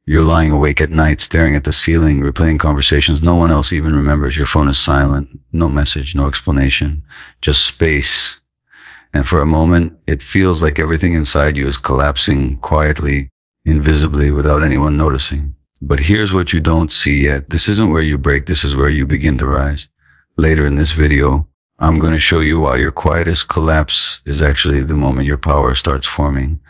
You're lying awake at night, staring at the ceiling, replaying conversations no one else even remembers. Your phone is silent, no message, no explanation, just space. And for a moment, it feels like everything inside you is collapsing quietly, invisibly, without anyone noticing. But here's what you don't see yet. This isn't where you break, this is where you begin to rise. Later in this video, I'm going to show you why your quietest collapse is actually the moment your power starts forming,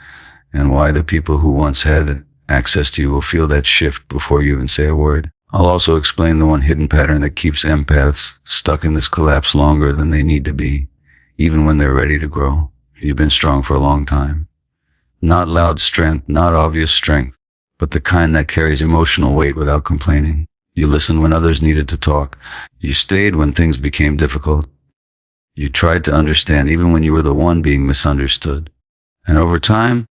and why the people who once had access to you will feel that shift before you even say a word. I'll also explain the one hidden pattern that keeps empaths stuck in this collapse longer than they need to be, even when they're ready to grow. You've been strong for a long time. Not loud strength, not obvious strength, but the kind that carries emotional weight without complaining. You listened when others needed to talk. You stayed when things became difficult. You tried to understand even when you were the one being misunderstood. And over time,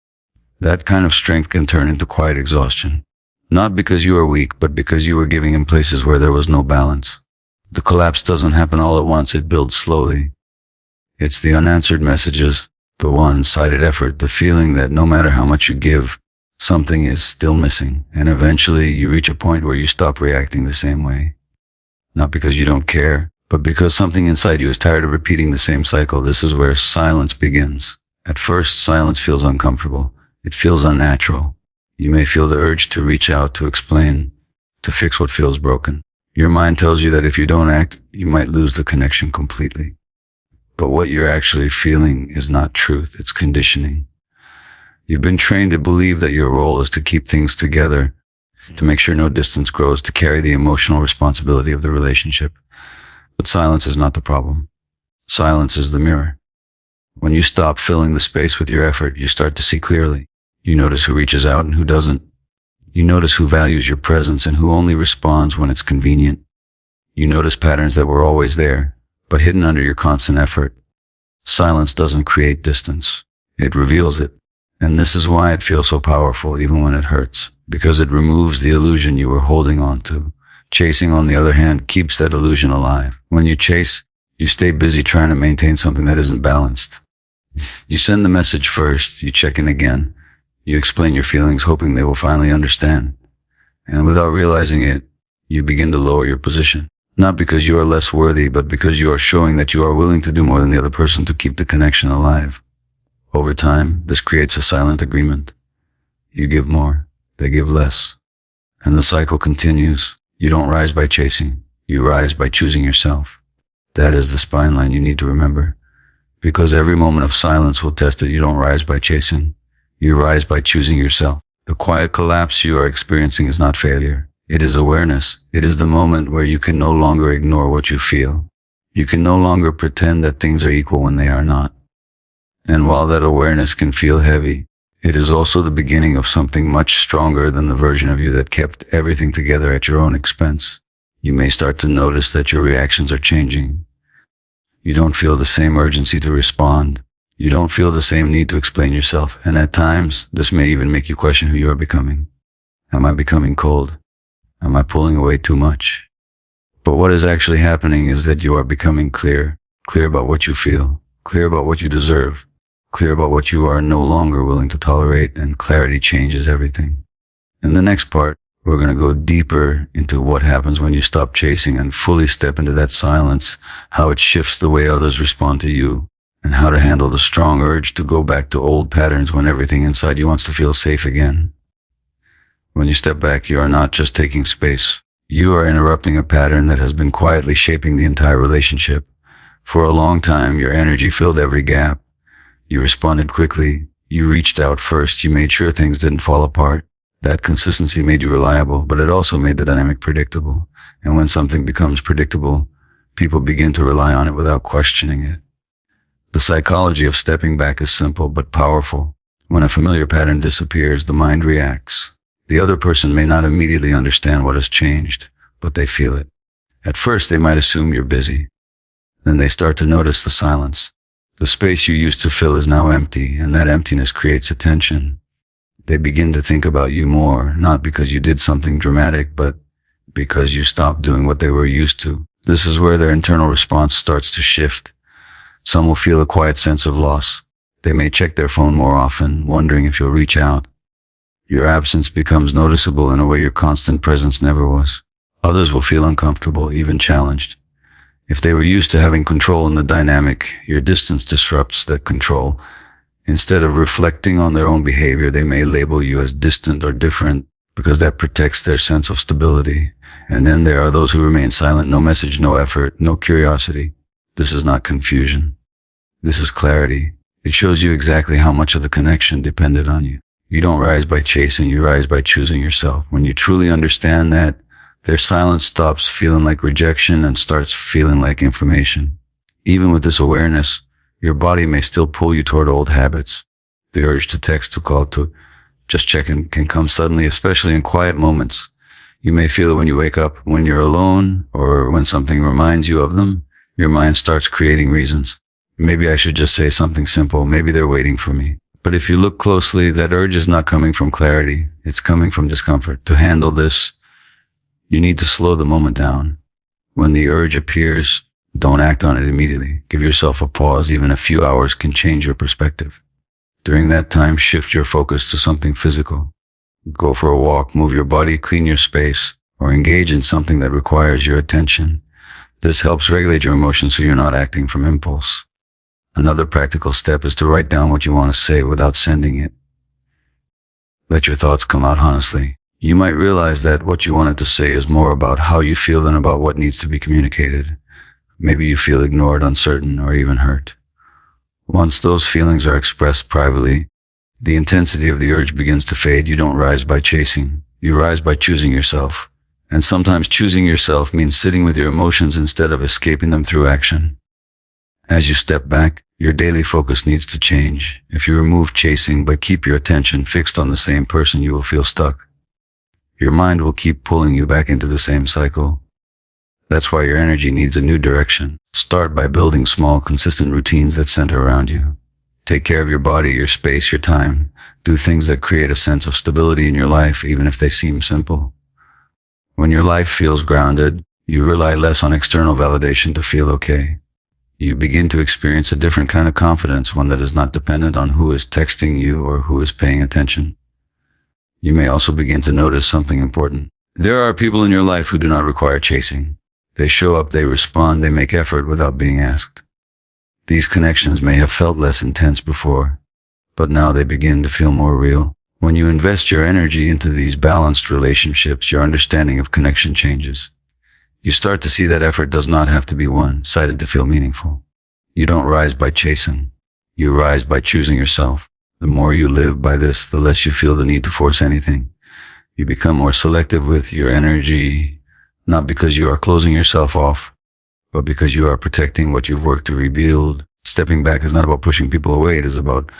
that kind of strength can turn into quiet exhaustion. Not because you are weak, but because you were giving in places where there was no balance. The collapse doesn't happen all at once, it builds slowly. It's the unanswered messages, the one-sided effort, the feeling that no matter how much you give, something is still missing, and eventually you reach a point where you stop reacting the same way. Not because you don't care, but because something inside you is tired of repeating the same cycle. This is where silence begins. At first, silence feels uncomfortable. It feels unnatural. You may feel the urge to reach out, to explain, to fix what feels broken. Your mind tells you that if you don't act, you might lose the connection completely. But what you're actually feeling is not truth, it's conditioning. You've been trained to believe that your role is to keep things together, to make sure no distance grows, to carry the emotional responsibility of the relationship. But silence is not the problem. Silence is the mirror. When you stop filling the space with your effort, you start to see clearly. You notice who reaches out and who doesn't. You notice who values your presence and who only responds when it's convenient. You notice patterns that were always there, but hidden under your constant effort. Silence doesn't create distance. It reveals it. And this is why it feels so powerful, even when it hurts, because it removes the illusion you were holding on to. Chasing, on the other hand, keeps that illusion alive. When you chase, you stay busy trying to maintain something that isn't balanced. You send the message first, you check in again, you explain your feelings hoping they will finally understand. And without realizing it, you begin to lower your position. Not because you are less worthy, but because you are showing that you are willing to do more than the other person to keep the connection alive. Over time, this creates a silent agreement. You give more, they give less. And the cycle continues. You don't rise by chasing, you rise by choosing yourself. That is the spine line you need to remember. Because every moment of silence will test it. You don't rise by chasing, you rise by choosing yourself. The quiet collapse you are experiencing is not failure. It is awareness. It is the moment where you can no longer ignore what you feel. You can no longer pretend that things are equal when they are not. And while that awareness can feel heavy, it is also the beginning of something much stronger than the version of you that kept everything together at your own expense. You may start to notice that your reactions are changing. You don't feel the same urgency to respond. You don't feel the same need to explain yourself. And at times, this may even make you question who you are becoming. Am I becoming cold? Am I pulling away too much? But what is actually happening is that you are becoming clear about what you feel, clear about what you deserve, clear about what you are no longer willing to tolerate, and clarity changes everything. In the next part, we're going to go deeper into what happens when you stop chasing and fully step into that silence, how it shifts the way others respond to you, and how to handle the strong urge to go back to old patterns when everything inside you wants to feel safe again. When you step back, you are not just taking space. You are interrupting a pattern that has been quietly shaping the entire relationship. For a long time, your energy filled every gap. You responded quickly. You reached out first. You made sure things didn't fall apart. That consistency made you reliable, but it also made the dynamic predictable. And when something becomes predictable, people begin to rely on it without questioning it. The psychology of stepping back is simple but powerful. When a familiar pattern disappears, the mind reacts. The other person may not immediately understand what has changed, but they feel it. At first, they might assume you're busy. Then they start to notice the silence. The space you used to fill is now empty, and that emptiness creates attention. They begin to think about you more, not because you did something dramatic, but because you stopped doing what they were used to. This is where their internal response starts to shift. Some will feel a quiet sense of loss. They may check their phone more often, wondering if you'll reach out. Your absence becomes noticeable in a way your constant presence never was. Others will feel uncomfortable, even challenged. If they were used to having control in the dynamic, your distance disrupts that control. Instead of reflecting on their own behavior, they may label you as distant or different because that protects their sense of stability. And then there are those who remain silent, no message, no effort, no curiosity. This is not confusion. This is clarity. It shows you exactly how much of the connection depended on you. You don't rise by chasing, you rise by choosing yourself. When you truly understand that, their silence stops feeling like rejection and starts feeling like information. Even with this awareness, your body may still pull you toward old habits. The urge to text, to call, to just check in can come suddenly, especially in quiet moments. You may feel it when you wake up, when you're alone, or when something reminds you of them. Your mind starts creating reasons. Maybe I should just say something simple. Maybe they're waiting for me. But if you look closely, that urge is not coming from clarity. It's coming from discomfort. To handle this, you need to slow the moment down. When the urge appears, don't act on it immediately. Give yourself a pause. Even a few hours can change your perspective. During that time, shift your focus to something physical. Go for a walk, move your body, clean your space, or engage in something that requires your attention. This helps regulate your emotions so you're not acting from impulse. Another practical step is to write down what you want to say without sending it. Let your thoughts come out honestly. You might realize that what you wanted to say is more about how you feel than about what needs to be communicated. Maybe you feel ignored, uncertain, or even hurt. Once those feelings are expressed privately, the intensity of the urge begins to fade. You don't rise by chasing. You rise by choosing yourself. And sometimes choosing yourself means sitting with your emotions instead of escaping them through action. As you step back, your daily focus needs to change. If you remove chasing but keep your attention fixed on the same person, you will feel stuck. Your mind will keep pulling you back into the same cycle. That's why your energy needs a new direction. Start by building small, consistent routines that center around you. Take care of your body, your space, your time. Do things that create a sense of stability in your life, even if they seem simple. When your life feels grounded, you rely less on external validation to feel okay. You begin to experience a different kind of confidence, one that is not dependent on who is texting you or who is paying attention. You may also begin to notice something important. There are people in your life who do not require chasing. They show up, they respond, they make effort without being asked. These connections may have felt less intense before, but now they begin to feel more real. When you invest your energy into these balanced relationships, your understanding of connection changes. You start to see that effort does not have to be one-sided to feel meaningful. You don't rise by chasing. You rise by choosing yourself. The more you live by this, the less you feel the need to force anything. You become more selective with your energy, not because you are closing yourself off, but because you are protecting what you've worked to rebuild. Stepping back is not about pushing people away. It is about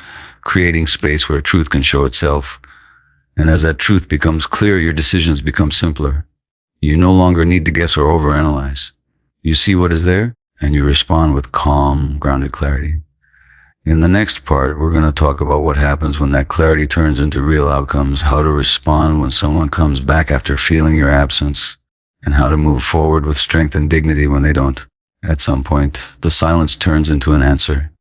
creating space where truth can show itself. And as that truth becomes clear, your decisions become simpler. You no longer need to guess or overanalyze. You see what is there, and you respond with calm, grounded clarity. In the next part, we're going to talk about what happens when that clarity turns into real outcomes, how to respond when someone comes back after feeling your absence, and how to move forward with strength and dignity when they don't. At some point, the silence turns into an answer.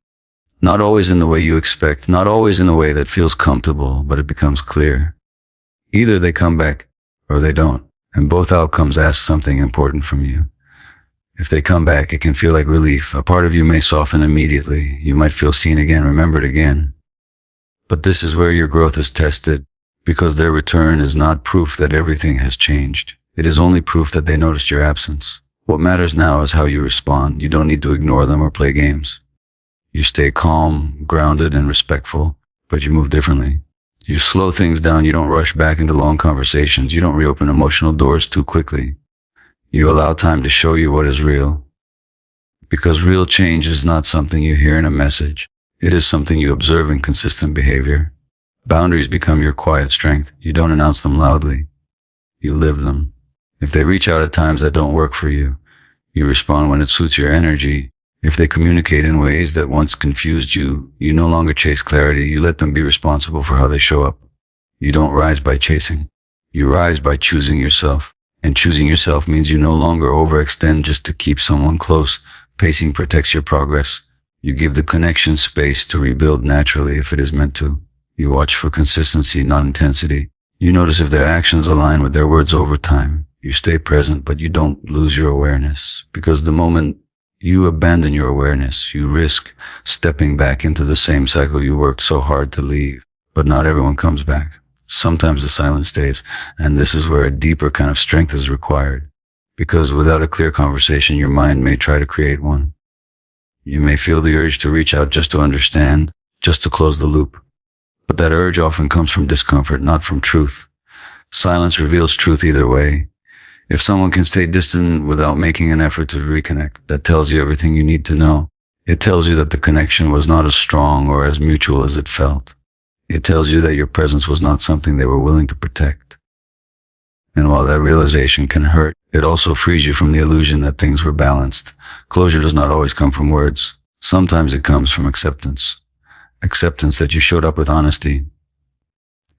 Not always in the way you expect, not always in the way that feels comfortable, but it becomes clear. Either they come back, or they don't. And both outcomes ask something important from you. If they come back, it can feel like relief. A part of you may soften immediately. You might feel seen again, remembered again. But this is where your growth is tested, because their return is not proof that everything has changed. It is only proof that they noticed your absence. What matters now is how you respond. You don't need to ignore them or play games. You stay calm, grounded, and respectful, but you move differently. You slow things down. You don't rush back into long conversations. You don't reopen emotional doors too quickly. You allow time to show you what is real. Because real change is not something you hear in a message. It is something you observe in consistent behavior. Boundaries become your quiet strength. You don't announce them loudly. You live them. If they reach out at times that don't work for you, you respond when it suits your energy. If they communicate in ways that once confused you, you no longer chase clarity. You let them be responsible for how they show up. You don't rise by chasing. You rise by choosing yourself. And choosing yourself means you no longer overextend just to keep someone close. Pacing protects your progress. You give the connection space to rebuild naturally if it is meant to. You watch for consistency, not intensity. You notice if their actions align with their words over time. You stay present, but you don't lose your awareness, because the moment you abandon your awareness, you risk stepping back into the same cycle you worked so hard to leave. But not everyone comes back. Sometimes the silence stays, and this is where a deeper kind of strength is required. Because without a clear conversation, your mind may try to create one. You may feel the urge to reach out just to understand, just to close the loop. But that urge often comes from discomfort, not from truth. Silence reveals truth either way. If someone can stay distant without making an effort to reconnect, that tells you everything you need to know. It tells you that the connection was not as strong or as mutual as it felt. It tells you that your presence was not something they were willing to protect. And while that realization can hurt, it also frees you from the illusion that things were balanced. Closure does not always come from words. Sometimes it comes from acceptance. Acceptance that you showed up with honesty.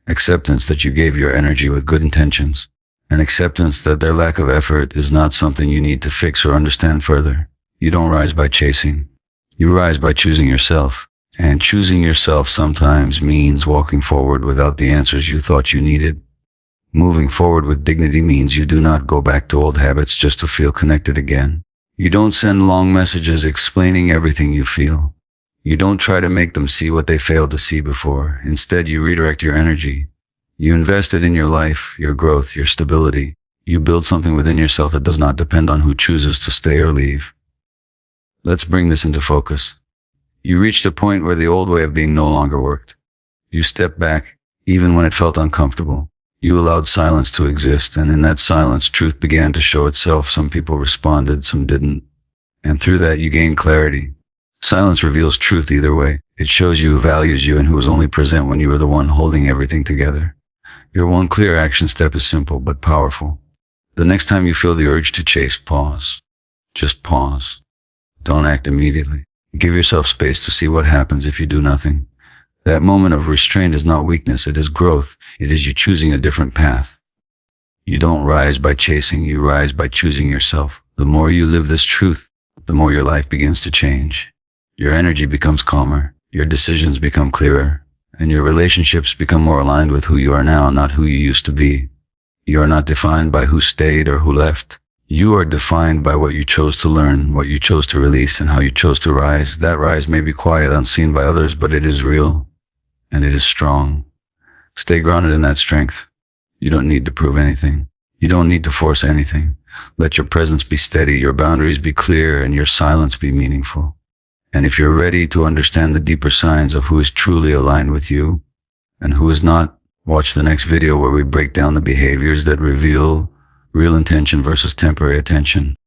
Acceptance that you gave your energy with good intentions. And acceptance that their lack of effort is not something you need to fix or understand further. You don't rise by chasing. You rise by choosing yourself. And choosing yourself sometimes means walking forward without the answers you thought you needed. Moving forward with dignity means you do not go back to old habits just to feel connected again. You don't send long messages explaining everything you feel. You don't try to make them see what they failed to see before. Instead, you redirect your energy. You invest it in your life, your growth, your stability. You build something within yourself that does not depend on who chooses to stay or leave. Let's bring this into focus. You reached a point where the old way of being no longer worked. You stepped back, even when it felt uncomfortable. You allowed silence to exist, and in that silence, truth began to show itself. Some people responded, some didn't. And through that, you gained clarity. Silence reveals truth either way. It shows you who values you and who is only present when you are the one holding everything together. Your one clear action step is simple but powerful. The next time you feel the urge to chase, pause. Just pause. Don't act immediately. Give yourself space to see what happens if you do nothing. That moment of restraint is not weakness, it is growth. It is you choosing a different path. You don't rise by chasing, you rise by choosing yourself. The more you live this truth, the more your life begins to change. Your energy becomes calmer, your decisions become clearer, and your relationships become more aligned with who you are now, not who you used to be. You are not defined by who stayed or who left. You are defined by what you chose to learn, what you chose to release, and how you chose to rise. That rise may be quiet, unseen by others, but it is real, and it is strong. Stay grounded in that strength. You don't need to prove anything. You don't need to force anything. Let your presence be steady, your boundaries be clear, and your silence be meaningful. And if you're ready to understand the deeper signs of who is truly aligned with you and who is not, watch the next video where we break down the behaviors that reveal real intention versus temporary attention.